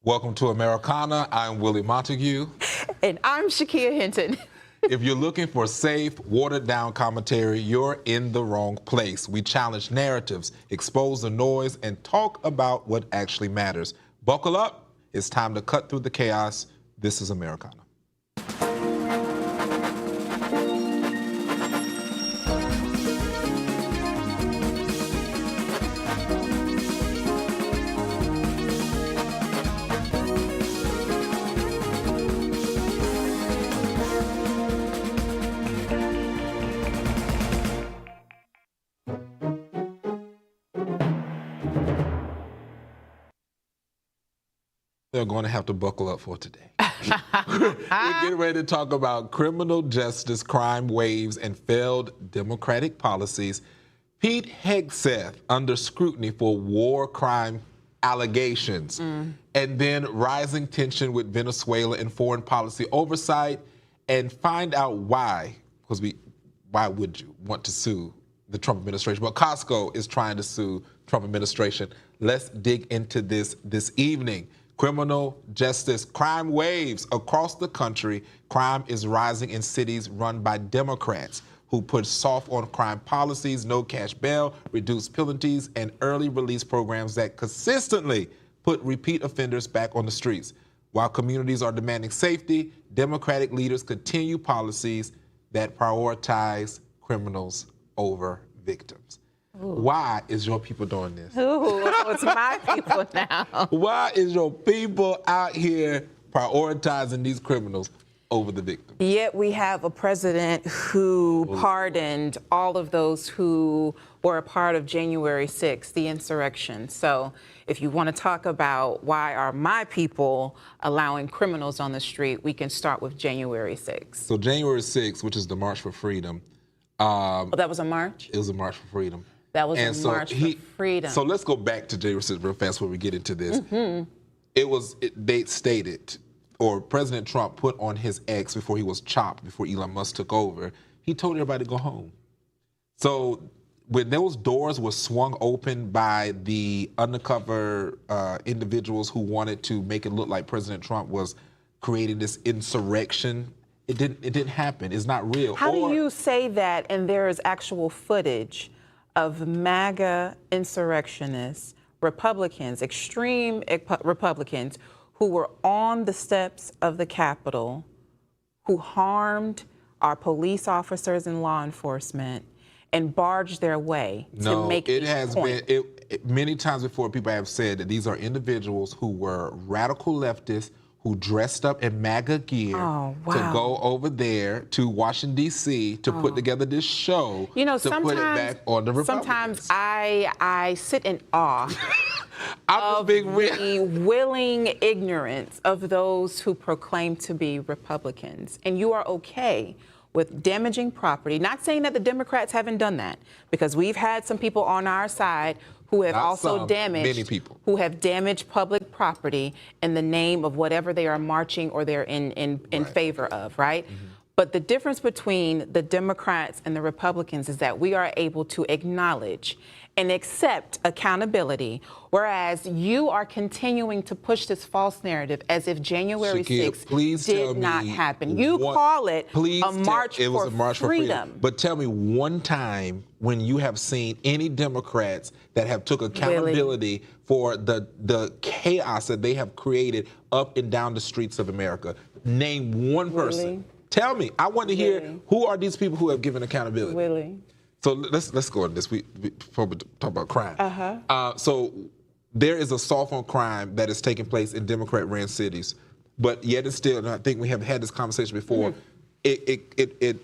Welcome to Americana. I'm Willie Montague. And I'm Shakea Hinton. If you're looking for safe, watered-down commentary, you're in the wrong place. We challenge narratives, expose the noise, and talk about what actually matters. Buckle up. It's time to cut through the chaos. This is Americana. They're going to have to buckle up for today. We're getting ready to talk about criminal justice, crime waves, and failed democratic policies. Pete Hegseth under scrutiny for war crime allegations, and then rising tension with Venezuela and foreign policy oversight, and find out why, because why would you want to sue the Trump administration? Well, Costco is trying to sue Trump administration. Let's dig into this evening. Criminal justice, crime waves across the country. Crime is rising in cities run by Democrats who put soft on crime policies, no cash bail, reduced penalties, and early release programs that consistently put repeat offenders back on the streets. While communities are demanding safety, Democratic leaders continue policies that prioritize criminals over victims. Ooh. Why is your people doing this? Ooh, it's my people now. Why is your people out here prioritizing these criminals over the victims? Yet we have a president who pardoned all of those who were a part of January 6th, the insurrection. So if you want to talk about why are my people allowing criminals on the street, we can start with January 6th. So January 6th, which is the March for Freedom. That was a march? It was a March for freedom. That was a march for freedom. So let's go back to January 6th real fast before we get into this. They stated, or President Trump put on his X before he was chopped, before Elon Musk took over, he told everybody to go home. So when those doors were swung open by the undercover individuals who wanted to make it look like President Trump was creating this insurrection, it didn't happen. It's not real. How do you say that and there is actual footage of MAGA insurrectionists, Republicans, extreme Republicans, who were on the steps of the Capitol, who harmed our police officers and law enforcement and barged their way to make it has point? Been many times before. People have said that these are individuals who were radical leftists who dressed up in MAGA gear to go over there to Washington, D.C. to put together this show to put it back on the Republicans. Sometimes I sit in awe of the willing ignorance of those who proclaim to be Republicans. And you are okay with damaging property. Not saying that the Democrats haven't done that, because we've had some people on our side who have who have damaged public property in the name of whatever they are marching or they're in favor of, right? But the difference between the Democrats and the Republicans is that we are able to acknowledge and accept accountability, whereas you are continuing to push this false narrative as if January 6th did not happen. You call it a march for freedom. But tell me one time when you have seen any Democrats that have took accountability for the chaos that they have created up and down the streets of America. Name one person. Tell me. I want to hear who are these people who have given accountability. Willie. So let's go on this. Before we talk about crime. So there is a soft on crime that is taking place in Democrat-ran cities, but yet it's still. And I think we have had this conversation before. It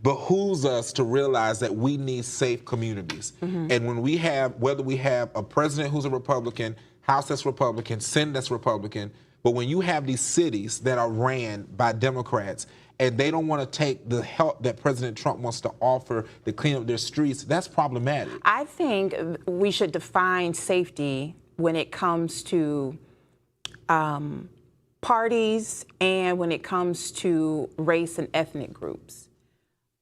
behooves us to realize that we need safe communities, and when we have, whether we have a president who's a Republican, House that's Republican, Senate that's Republican, but when you have these cities that are ran by Democrats, and they don't want to take the help that President Trump wants to offer to clean up their streets, that's problematic. I think we should define safety when it comes to parties and when it comes to race and ethnic groups.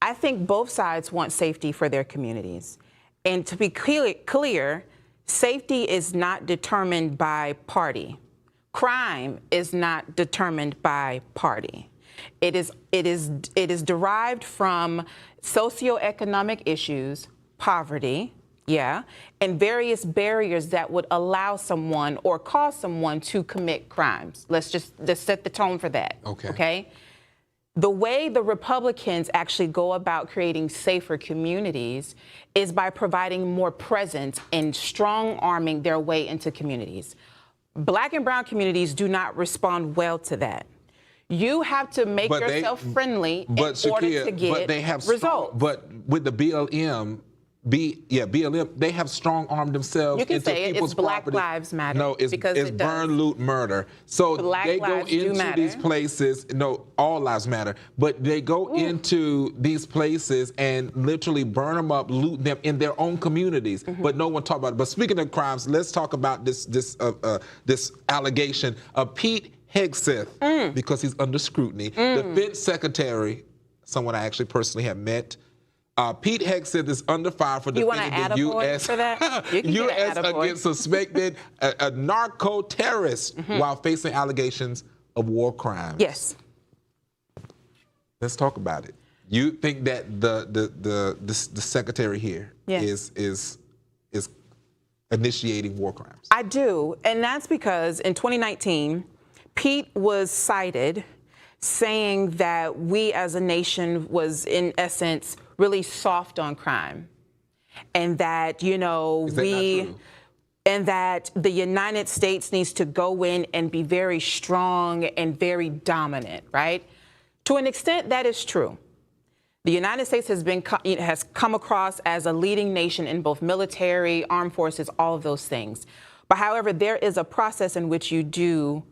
I think both sides want safety for their communities. And to be clear, safety is not determined by party. crime is not determined by party. It is derived from socioeconomic issues, poverty, yeah, and various barriers that would allow someone or cause someone to commit crimes. Let's set the tone for that. Okay. The way the Republicans actually go about creating safer communities is by providing more presence and strong arming their way into communities. Black and brown communities do not respond well to that. You have to make yourself friendly in order to get results. But with the BLM, they have strong armed themselves into people's property. Black Lives Matter. No, it's burn, loot, murder. So they go into these places. No, all lives matter. But they go into these places and literally burn them up, loot them in their own communities. But no one talks about it. But speaking of crimes, let's talk about this allegation of Pete Hegseth, because he's under scrutiny. Defense Secretary, someone I actually personally have met. Pete Hegseth is under fire for defending the U.S. for that? U.S. against suspected narco-terrorists while facing allegations of war crimes. Yes. Let's talk about it. You think that the secretary here is initiating war crimes? I do, and that's because in 2019, Pete was cited saying that we as a nation was, in essence, really soft on crime, and that, and that the United States needs to go in and be very strong and very dominant, right? To an extent, that is true. The United States has come across as a leading nation in both military, armed forces, all of those things. But however, there is a process in which you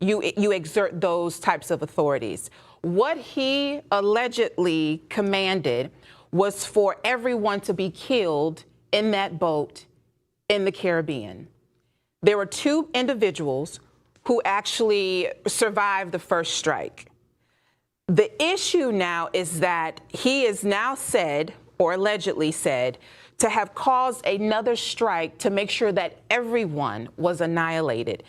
exert those types of authorities. What he allegedly commanded was for everyone to be killed in that boat in the Caribbean. There were 2 individuals who actually survived the first strike. The issue now is that he is now said, or allegedly said, to have caused another strike to make sure that everyone was annihilated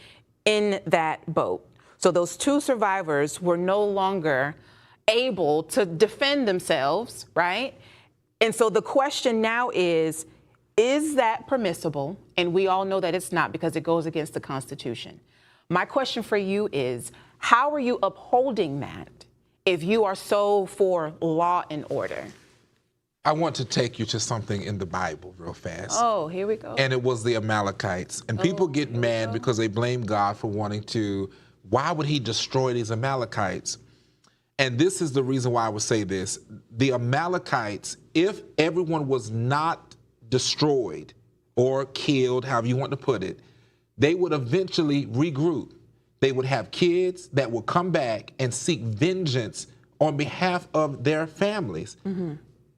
in that boat. So those 2 survivors were no longer able to defend themselves, right? And so the question now is that permissible? And we all know that it's not, because it goes against the Constitution. My question for you is, how are you upholding that if you are so for law and order? I want to take you to something in the Bible real fast. Oh, here we go. And it was the Amalekites. And people get mad because they blame God for wanting to, why would he destroy these Amalekites? And this is the reason why I would say this. The Amalekites, if everyone was not destroyed or killed, however you want to put it, they would eventually regroup. They would have kids that would come back and seek vengeance on behalf of their families.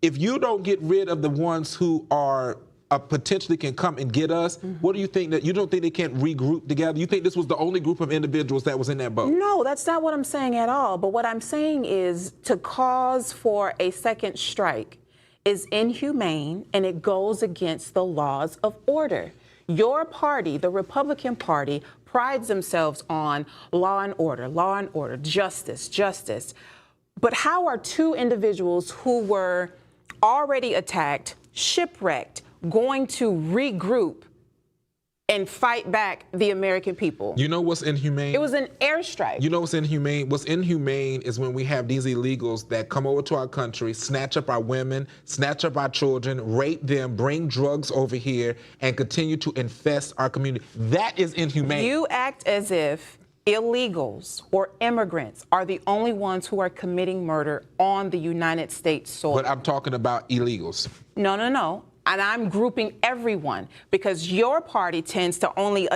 If you don't get rid of the ones who are potentially can come and get us, what do you think, that you don't think they can't regroup together? You think this was the only group of individuals that was in that boat? No, that's not what I'm saying at all. But what I'm saying is to cause for a second strike is inhumane, and it goes against the laws of order. Your party, the Republican Party, prides themselves on law and order, justice. But how are 2 individuals who were already attacked, shipwrecked, going to regroup and fight back the American people? You know what's inhumane? It was an airstrike. You know what's inhumane? What's inhumane is when we have these illegals that come over to our country, snatch up our women, snatch up our children, rape them, bring drugs over here, and continue to infest our community. That is inhumane. You act as if illegals or immigrants are the only ones who are committing murder on the United States soil. But I'm talking about illegals. No. And I'm grouping everyone, because your party tends to only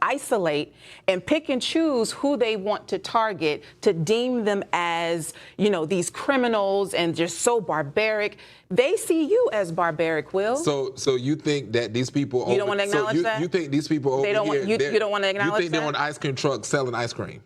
isolate and pick and choose who they want to target, to deem them as, these criminals and just so barbaric. They see you as barbaric, Will. So you think that these people... You don't want to acknowledge that? You think these people over here... You don't want to acknowledge that? You think they're on an ice cream truck selling ice cream?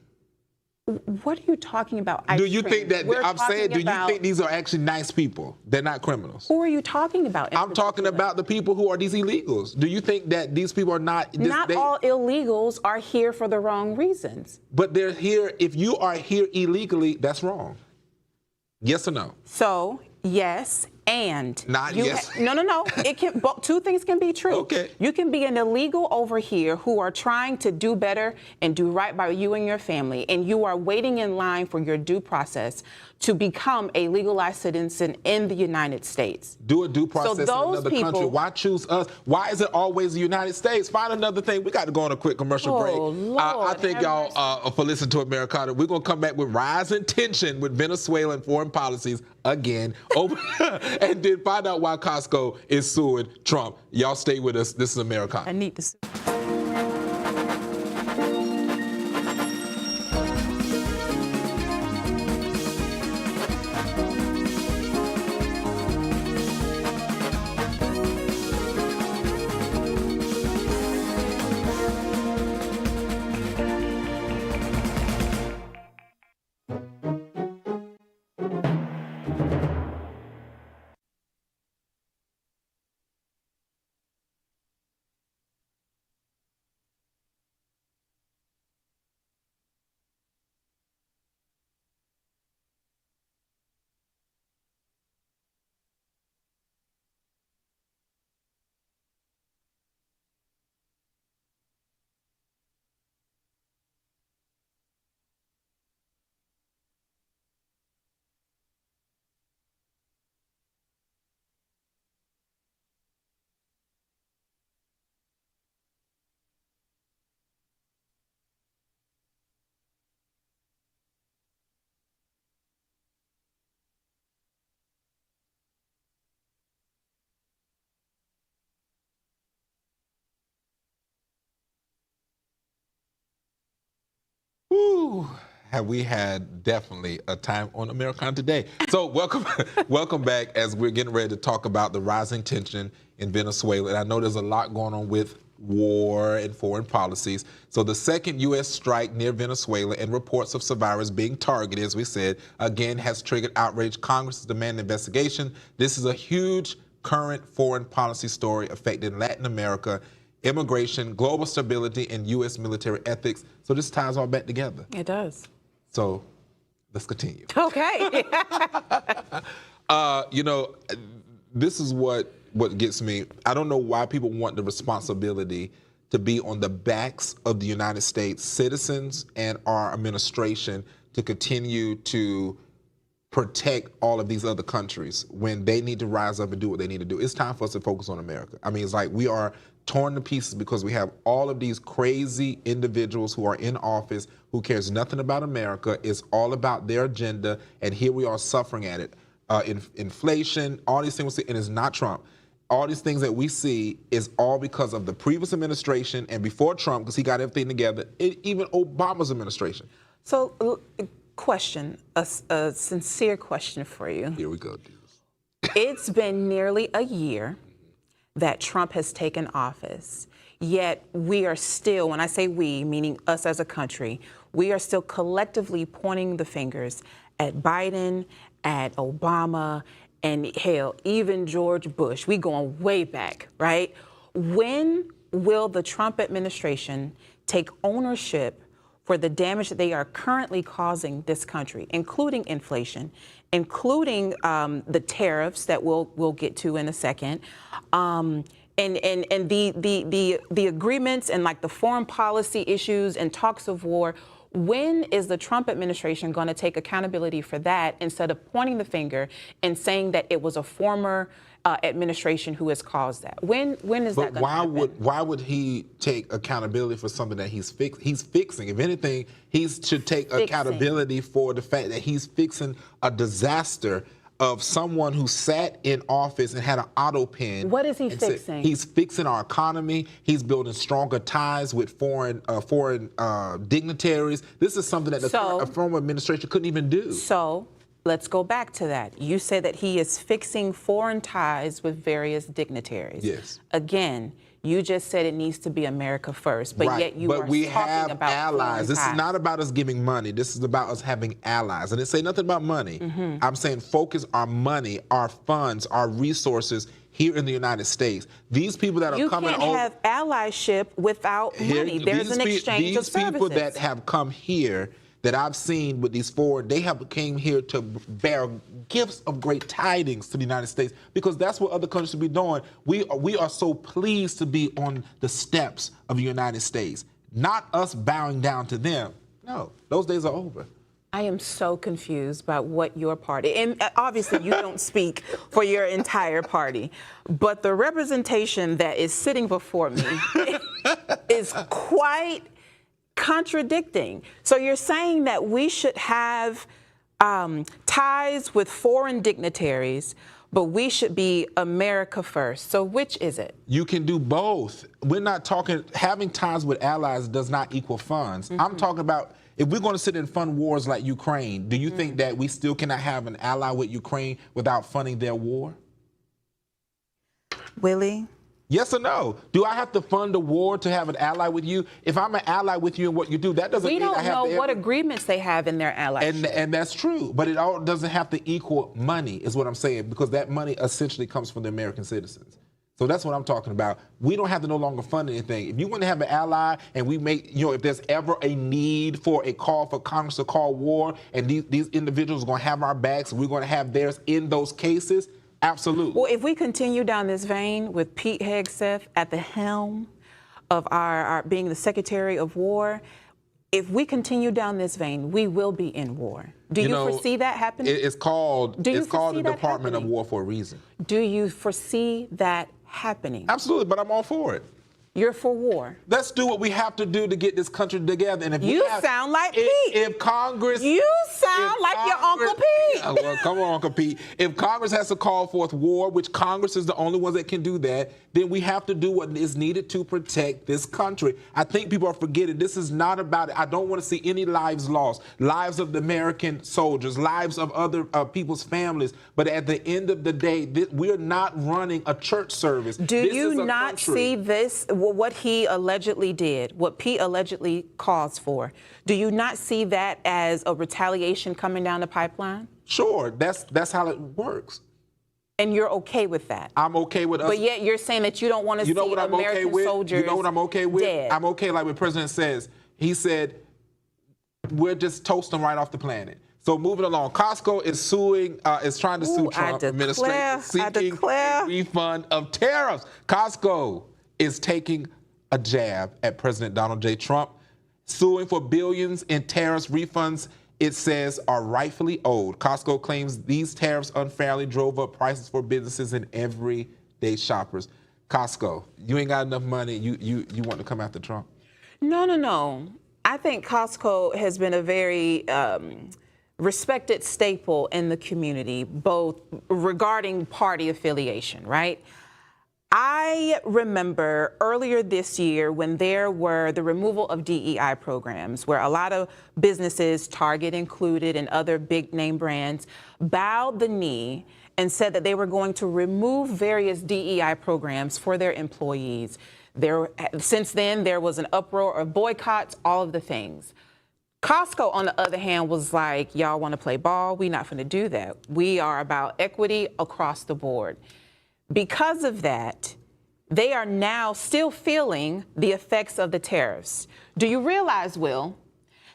What are you talking about? Do you think that, I'm saying, do you about, think these are actually nice people? They're not criminals. Who are you talking about? I'm talking about the people who are these illegals. Do you think that these people are not? Not all illegals are here for the wrong reasons. But they're here, if you are here illegally, that's wrong. Yes or no? So, yes. And not yes. No. It can. Two things can be true. Okay. You can be an illegal over here who are trying to do better and do right by you and your family, and you are waiting in line for your due process to become a legalized citizen in the United States. Do a due process in another country. Why choose us? Why is it always the United States? Find another thing. We got to go on a quick commercial break. Lord, I thank y'all for listening to Americana. We're going to come back with rising tension with Venezuelan foreign policies again, and then find out why Costco is suing Trump. Y'all stay with us. This is Americana. I need to sue. Whew. Have we had definitely a time on Americana today. So welcome back as we're getting ready to talk about the rising tension in Venezuela. And I know there's a lot going on with war and foreign policies. So the second U.S. strike near Venezuela and reports of survivors being targeted, as we said, again has triggered outrage. Congress is demanding investigation. This is a huge current foreign policy story affecting Latin America, immigration, global stability, and U.S. military ethics. So this ties all back together. It does. So let's continue. Okay. This is what gets me. I don't know why people want the responsibility to be on the backs of the United States citizens and our administration to continue to protect all of these other countries when they need to rise up and do what they need to do. It's time for us to focus on America. I mean, it's like we are torn to pieces because we have all of these crazy individuals who are in office who cares nothing about America. It's all about their agenda, and here we are suffering at it. Inflation, all these things, and it's not Trump. All these things that we see is all because of the previous administration and before Trump, because he got everything together, even Obama's administration. So, question, a sincere question for you. Here we go, Jesus. It's been nearly a year that Trump has taken office, yet we are still, when I say we, meaning us as a country, we are still collectively pointing the fingers at Biden, at Obama, and hell, even George Bush. We going way back, right? When will the Trump administration take ownership for the damage that they are currently causing this country, including inflation, including the tariffs that we'll get to in a second, and the agreements and like the foreign policy issues and talks of war? When is the Trump administration going to take accountability for that instead of pointing the finger and saying that it was a former administration who has caused that? When is that going to happen? Why would he take accountability for something that he's fixing? If anything, he should take accountability for the fact that he's fixing a disaster of someone who sat in office and had an auto pen. What is he fixing? He's fixing our economy. He's building stronger ties with foreign dignitaries. This is something that the former administration couldn't even do. So let's go back to that. You said that he is fixing foreign ties with various dignitaries. Yes. Again, you just said it needs to be America first, but yet you are we talking have about allies. This ties. is not about us giving money. This is about us having allies. And it say nothing about money. I'm saying focus our money, our funds, our resources here in the United States. These people that are coming over. You can't have allyship without money. There's an exchange of services. These people that have come here that I've seen with these foreign, they have came here to bear gifts of great tidings to the United States, because that's what other countries should be doing. We are so pleased to be on the steps of the United States, not us bowing down to them. No, those days are over. I am so confused about what your party, and obviously you don't speak for your entire party, but the representation that is sitting before me is quite contradicting. So you're saying that we should have ties with foreign dignitaries, but we should be America first. So which is it? You can do both. We're not talking, having ties with allies does not equal funds. I'm talking about, if we're going to sit and fund wars like Ukraine, do you think that we still cannot have an ally with Ukraine without funding their war? Willie? Yes or no? Do I have to fund a war to have an ally with you? If I'm an ally with you in what you do, that doesn't mean I have to... We don't know what agreements they have in their allyship. And that's true, but it all doesn't have to equal money, is what I'm saying, because that money essentially comes from the American citizens. So that's what I'm talking about. We don't have to no longer fund anything. If you want to have an ally and we make, if there's ever a need for a call for Congress to call war, and these individuals are going to have our backs and we're going to have theirs in those cases, absolutely. Well, if we continue down this vein with Pete Hegseth at the helm of our being the Secretary of War, if we continue down this vein, we will be in war. Do you foresee that happening? It's called the Department of War for a reason. Do you foresee that happening? Absolutely, but I'm all for it. You're for war. Let's do what we have to do to get this country together. And if you sound like Pete. If Congress... You sound like your Uncle Pete. Well, come on, Uncle Pete. If Congress has to call forth war, which Congress is the only one that can do that, then we have to do what is needed to protect this country. I think people are forgetting this is not about it. I don't want to see any lives lost, lives of the American soldiers, lives of other people's families. But at the end of the day, we're not running a church service. Do you not see this? What he allegedly did, what Pete allegedly calls for, do you not see that as a retaliation coming down the pipeline? Sure, that's how it works. And you're okay with that? I'm okay with us. But yet you're saying that you don't want to see American soldiers You know what I'm okay with? Dead. I'm okay, like what the president says. He said, we're just toasting right off the planet. So moving along, Costco is suing, is trying to sue Trump administration, seeking a refund of tariffs. Costco is taking a jab at President Donald J. Trump, suing for billions in tariffs refunds it says are rightfully owed. Costco claims these tariffs unfairly drove up prices for businesses and everyday shoppers. Costco, you ain't got enough money. You want to come after Trump? No. I think Costco has been a very respected staple in the community, both regarding party affiliation, right? I remember earlier this year when there were the removal of DEI programs, where a lot of businesses, Target included and other big name brands, bowed the knee and said that they were going to remove various DEI programs for their employees. Since then, there was an uproar of boycotts, all of the things. Costco, on the other hand, was like, y'all want to play ball? We're not going to do that. We are about equity across the board. Because of that, they are now still feeling the effects of the tariffs. Do you realize, Will,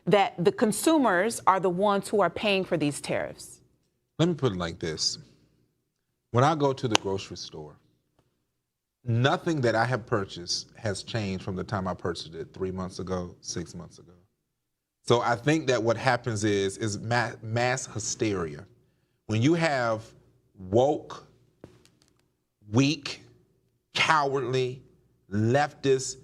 that the consumers are the ones who are paying for these tariffs? Let me put it like this. When I go to the grocery store, nothing that I have purchased has changed from the time I purchased it 3 months ago, 6 months ago. So I think that what happens is mass hysteria. When you have woke, weak, cowardly, leftist,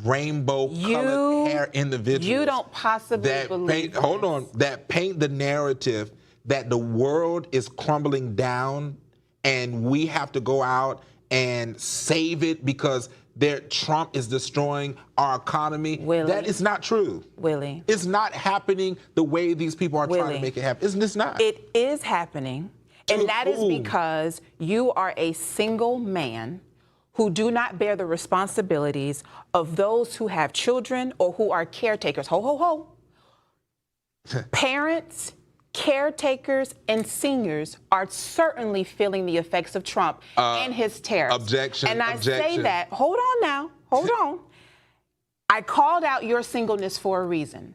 rainbow-colored hair individuals. You don't possibly believe that paint the narrative that the world is crumbling down and we have to go out and save it because Trump is destroying our economy. Willie. That is not true. Willie. It's not happening the way these people are trying to make it happen. It's not. It is happening, and that is because you are a single man who do not bear the responsibilities of those who have children or who are caretakers. Ho, ho, ho. Parents, caretakers, and seniors are certainly feeling the effects of Trump and his tariffs. Objection. And I say that, hold on now, hold on. I called out your singleness for a reason.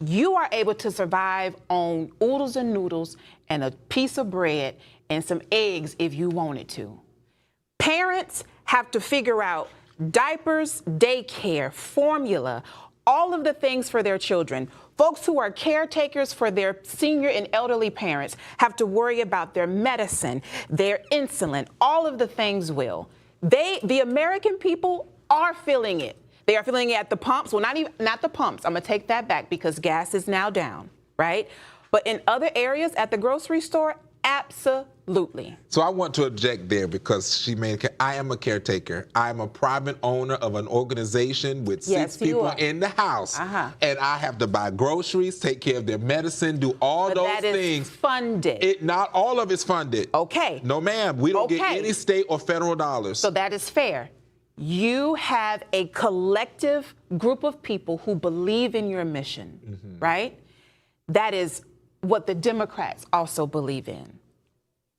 You are able to survive on oodles and noodles and a piece of bread and some eggs if you wanted to. Parents have to figure out diapers, daycare, formula, all of the things for their children. Folks who are caretakers for their senior and elderly parents have to worry about their medicine, their insulin, all of the things, Will. The American people are feeling it. They are feeling it at the pumps. Well, not the pumps. I'm going to take that back because gas is now down, right? But in other areas at the grocery store, absolutely. So I want to object there because I am a caretaker. I am a private owner of an organization with 6 people in the house. And I have to buy groceries, take care of their medicine, do all those things. That is funded. Not all of it's funded. Okay. No, ma'am. We don't get any state or federal dollars. So that is fair. You have a collective group of people who believe in your mission, right? That is what the Democrats also believe in.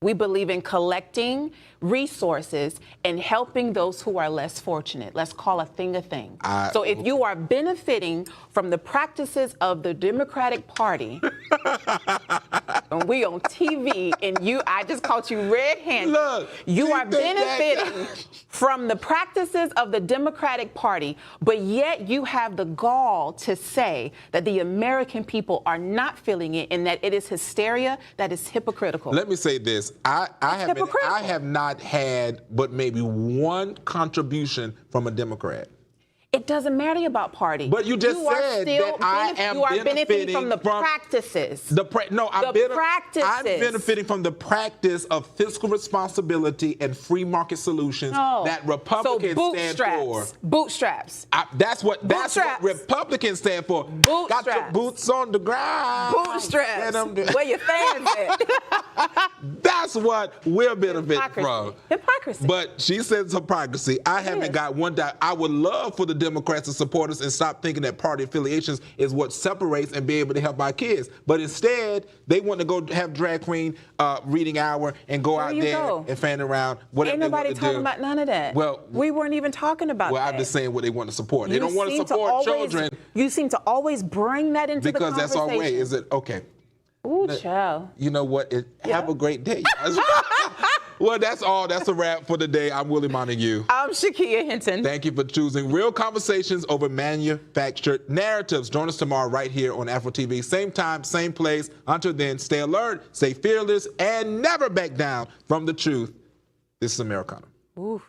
We believe in collecting resources and helping those who are less fortunate. Let's call a thing a thing. So if you are benefiting from the practices of the Democratic Party, and we on TV, and I just caught you red-handed. Look, you are benefiting from the practices of the Democratic Party, but yet you have the gall to say that the American people are not feeling it and that it is hysteria that is hypocritical. Let me say this. I have not had but maybe one contribution from a Democrat. It doesn't matter about party. But you just said that I am benefiting from the practices. I'm benefiting from the practice of fiscal responsibility and free market solutions that Republicans stand for. Bootstraps. That's what Republicans stand for. Bootstraps. Got your boots on the ground. Bootstraps. Where your fans at? That's what we're benefiting from. Hypocrisy. But she says hypocrisy. I haven't got one doubt. I would love for the Democrats to support us and stop thinking that party affiliations is what separates and be able to help our kids. But instead, they want to go have drag queen reading hour and go out there and fan around. Ain't nobody talking about none of that. Well, we weren't even talking about that. Well, I'm just saying what they want to support. They don't want to support children. You seem to always bring that into the conversation. Because that's our way. Is it okay? Ooh, child. You know what? Have a great day. Well, that's all. That's a wrap for today. I'm Willie Montague. I'm Shakea Hinton. Thank you for choosing real conversations over manufactured narratives. Join us tomorrow right here on Afro TV. Same time, same place. Until then, stay alert, stay fearless, and never back down from the truth. This is Americana. Ooh.